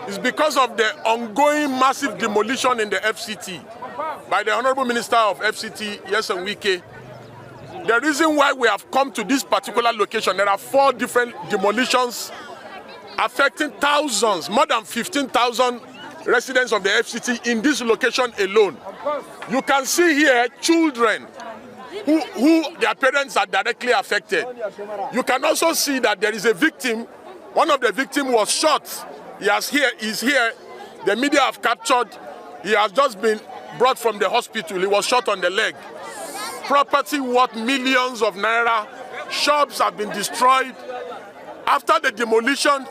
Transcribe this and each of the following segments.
It's because of the ongoing massive demolition in the FCT by the Honorable Minister of FCT, Nyesom Wike. The reason why we have come to this particular location, there are 4 different demolitions affecting thousands, more than 15,000 residents of the FCT in this location alone. You can see here children who their parents are directly affected. You can also see that there is a victim. One of the victims was shot. He's here. The media have captured. He has just been brought from the hospital. He was shot on the leg. Property worth millions of naira. Shops have been destroyed. After the demolition,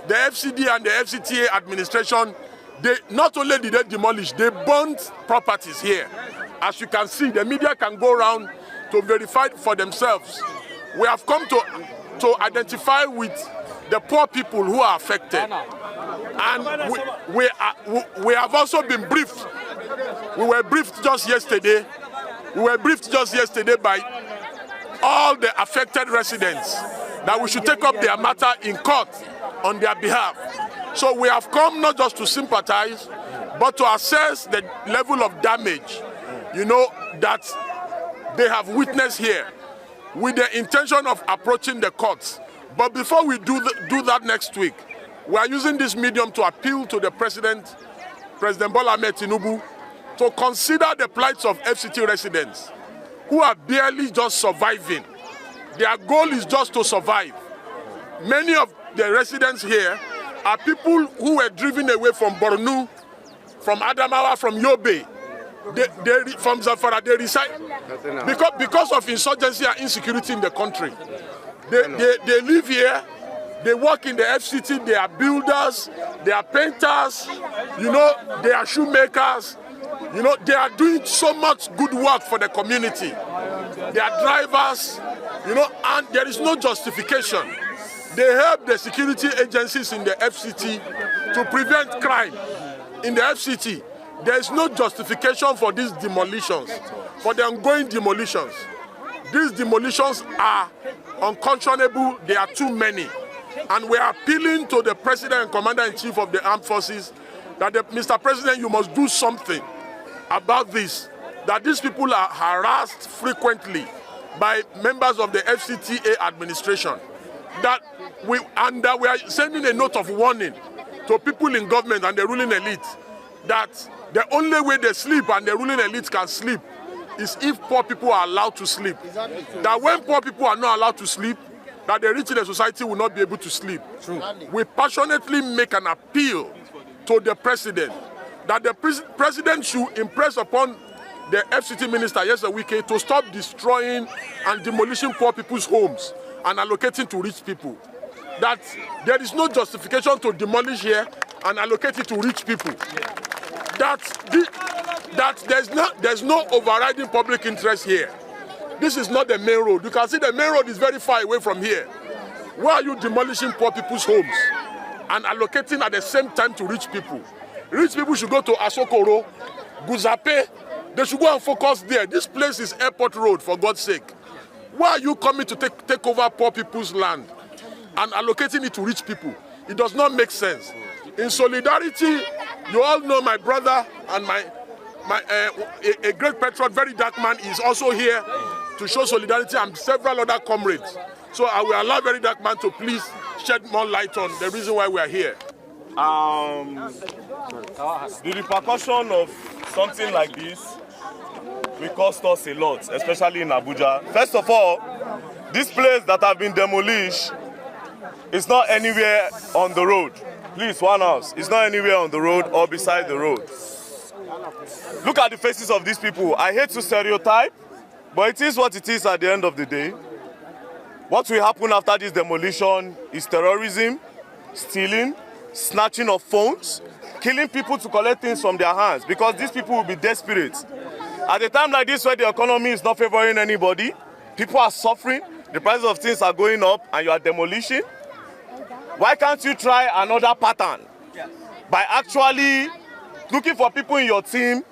the FCD and the FCTA administration, they not only did they demolish, they burnt properties here. As you can see, the media can go around to verify for themselves. We have come to identify with the poor people who are affected. And we have also been briefed. We were briefed just yesterday. We were briefed just yesterday by all the affected residents that we should take up their matter in court on their behalf. So we have come not just to sympathize, but to assess the level of damage, that they have witnessed here, with the intention of approaching the courts. But before we do that next week, we are using this medium to appeal to the President Bola Ahmed Tinubu, to consider the plights of FCT residents who are barely just surviving. Their goal is just to survive. Many of the residents here are people who were driven away from Borno, from Adamawa, from Yobe. From Zamfara, they reside because of insurgency and insecurity in the country. They live here, they work in the FCT, they are builders, they are painters, they are shoemakers, they are doing so much good work for the community. They are drivers, and there is no justification. They help the security agencies in the FCT to prevent crime in the FCT. There is no justification for these demolitions, for the ongoing demolitions. These demolitions are unconscionable. They are too many. And we are appealing to the President and Commander-in-Chief of the Armed Forces that, Mr. President, you must do something about this, that these people are harassed frequently by members of the FCTA administration. That we are sending a note of warning to people in government and the ruling elite that the only way they sleep and the ruling elite can sleep is if poor people are allowed to sleep. That when poor people are not allowed to sleep, that the rich in the society will not be able to sleep. True. We passionately make an appeal to the President that the President should impress upon the FCT Minister, Nyesom Wike, to stop destroying and demolishing poor people's homes and allocating to rich people. That there is no justification to demolish here and allocate it to rich people. That there's no overriding public interest here. This is not the main road. You can see the main road is very far away from here. Why are you demolishing poor people's homes and allocating at the same time to rich people? Rich people should go to Asokoro, Guzape. They should go and focus there. This place is airport road, for God's sake. Why are you coming to take over poor people's land and allocating it to rich people? It does not make sense. In solidarity, you all know my brother and a great patriot, VeryDarkman, is also here to show solidarity, and several other comrades. So I will allow VeryDarkman to please shed more light on the reason why we are here. The repercussion of something like this will cost us a lot, especially in Abuja. First of all, this place that have been demolished is not anywhere on the road. Please, one house. It's not anywhere on the road or beside the road. Look at the faces of these people. I hate to stereotype, but it is what it is at the end of the day. What will happen after this demolition is terrorism, stealing, snatching of phones, killing people to collect things from their hands, because these people will be desperate. At a time like this where the economy is not favoring anybody, people are suffering, the prices of things are going up, and you are demolishing. Why can't you try another pattern by actually looking for people in your team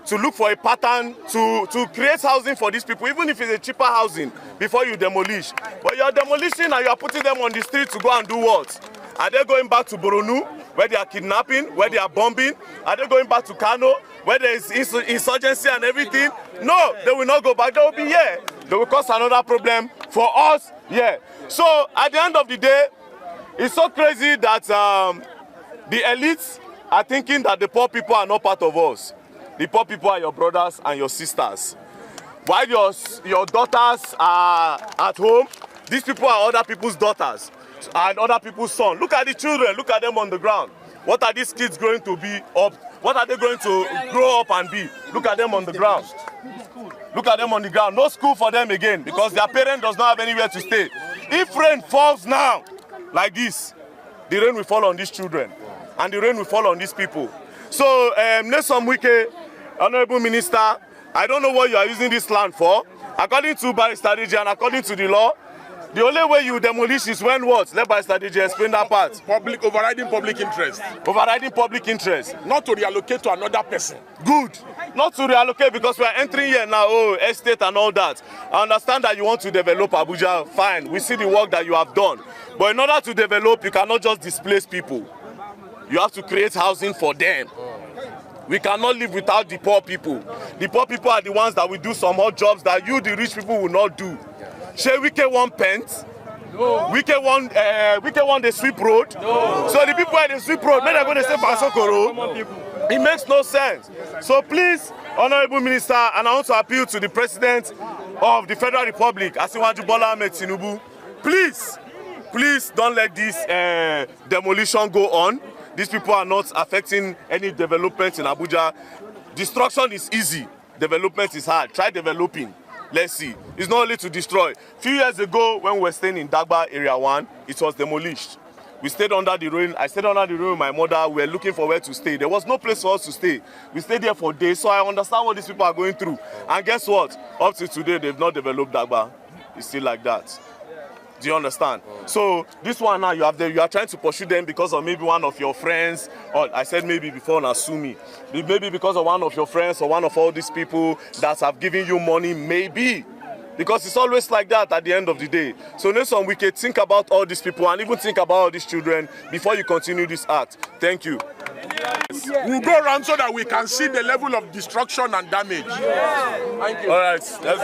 to look for a pattern to create housing for these people, even if it's a cheaper housing, before you demolish. But you're demolishing and you're putting them on the street to go and do what? Are they going back to Boronu, where they are kidnapping, where they are bombing? Are they going back to Kano, where there is insurgency and everything? No, they will not go back. They will be here. They will cause another problem for us here. So at the end of the day, it's so crazy that the elites are thinking that the poor people are not part of us. The poor people are your brothers and your sisters. While your daughters are at home, these people are other people's daughters and other people's sons. Look at the children, look at them on the ground. What are these kids going to be up? What are they going to grow up and be? Look at them on the ground. Look at them on the ground. No school for them again because their parent does not have anywhere to stay. If rain falls now, like this, the rain will fall on these children and the rain will fall on these people. So, Nyesom Wike, Honorable Minister, I don't know what you are using this land for. According to Barrister Deji and according to the law, the only way you demolish is when what? Let Barrister Deji explain that part. Overriding public interest. Overriding public interest. Not to reallocate to another person. Good. Not to reallocate because we are entering here now, estate and all that. I understand that you want to develop Abuja, fine. We see the work that you have done. But in order to develop, you cannot just displace people. You have to create housing for them. We cannot live without the poor people. The poor people are the ones that will do some odd jobs that you, the rich people, will not do. Shey Wike want paint? No. Wike want the sweep road? No. So the people at the sweep road, maybe they're going to say Pasokoro. It makes no sense. So please, Honorable Minister, and I want to appeal to the President of the Federal Republic, Asiwaju Bola Ahmed Tinubu, please don't let this demolition go on. These people are not affecting any development in Abuja. Destruction is easy. Development is hard. Try developing. Let's see. It's not only to destroy. A few years ago, when we were staying in Dagba Area 1, it was demolished. We stayed under the rain. I stayed under the rain with my mother. We were looking for where to stay. There was no place for us to stay. We stayed there for days, so I understand what these people are going through. And guess what? Up to today, they've not developed Dagba. It's still like that. Do you understand? So this one now, you are trying to pursue them because of maybe one of your friends, or I said maybe before, now sue me. Maybe because of one of your friends or one of all these people that have given you money, maybe. Because it's always like that at the end of the day. So Nyesom Wike, think about all these people and even think about all these children before you continue this act. Thank you. We'll go around so that we can see the level of destruction and damage. Thank you. All right, let's go.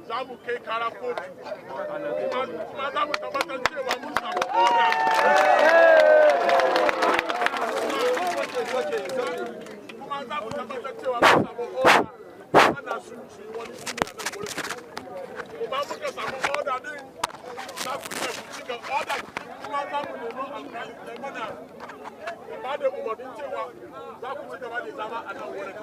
Zamu kai kara kotu kuma za mu tabbatar cewa mun samu kuma za mu tabbatar cewa mun samu oda ana su wani suna nan wurin kuma muka samu oda din za ku ce ku cika oda kuma za mu nemo alƙali da mana ba da umarnin cewa za ku ci gaba da zama a nan wurin.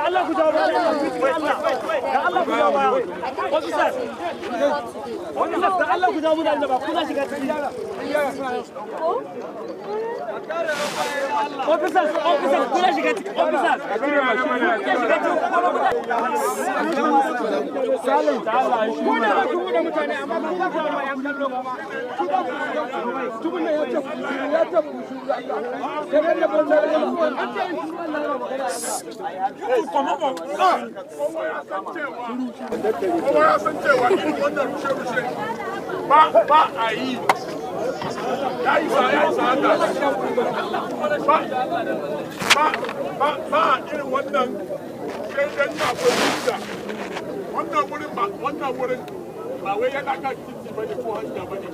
Allah ku jawo ba Allah ku jawo ba officer da Allah ku jawo da ba ku za shiga cikin officer ku za shiga cikin officer salin ta Allah shi ku da ku da mutane amma ku ba ku da yan kallo tubun ya ce sai da banza kowa ya san cewa irin wannan rushe-rushe ba a yi ya yi sa haka ba a irin wannan shaidan na kwalita wannan wurin ba wai yana kan titi ba ne ko hanya ba ne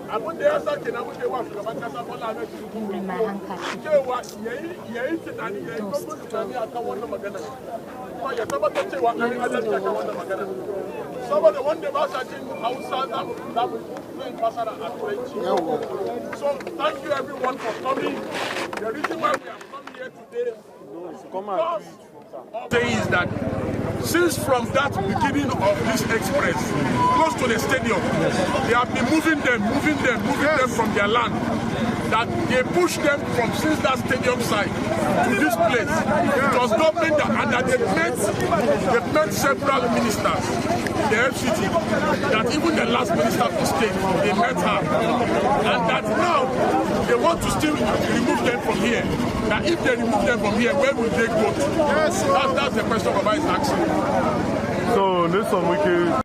abin da ya sake na muke wa shugaban kasa Bola Ahmed Tinubu cewa yayi tunani yayi gwamnati tunani akan wannan magana kuma ya tabbatar cewa an yi adalci akan wannan magana saboda wanda ba sa jin Hausa za mu zai fasara a Turanci. So thank you everyone for coming. The reason why we have come here today is that since from that beginning of this express, close to the stadium, they have been moving them from their land. That they pushed them from since that stadium side to this place. It was government and that they met several ministers in the FCT, that even the last minister of the state, they met her. And that now they want to still remove them from here. That if they remove them from here, where will they go to? That's the question Baba is asking. So Nyesom Wike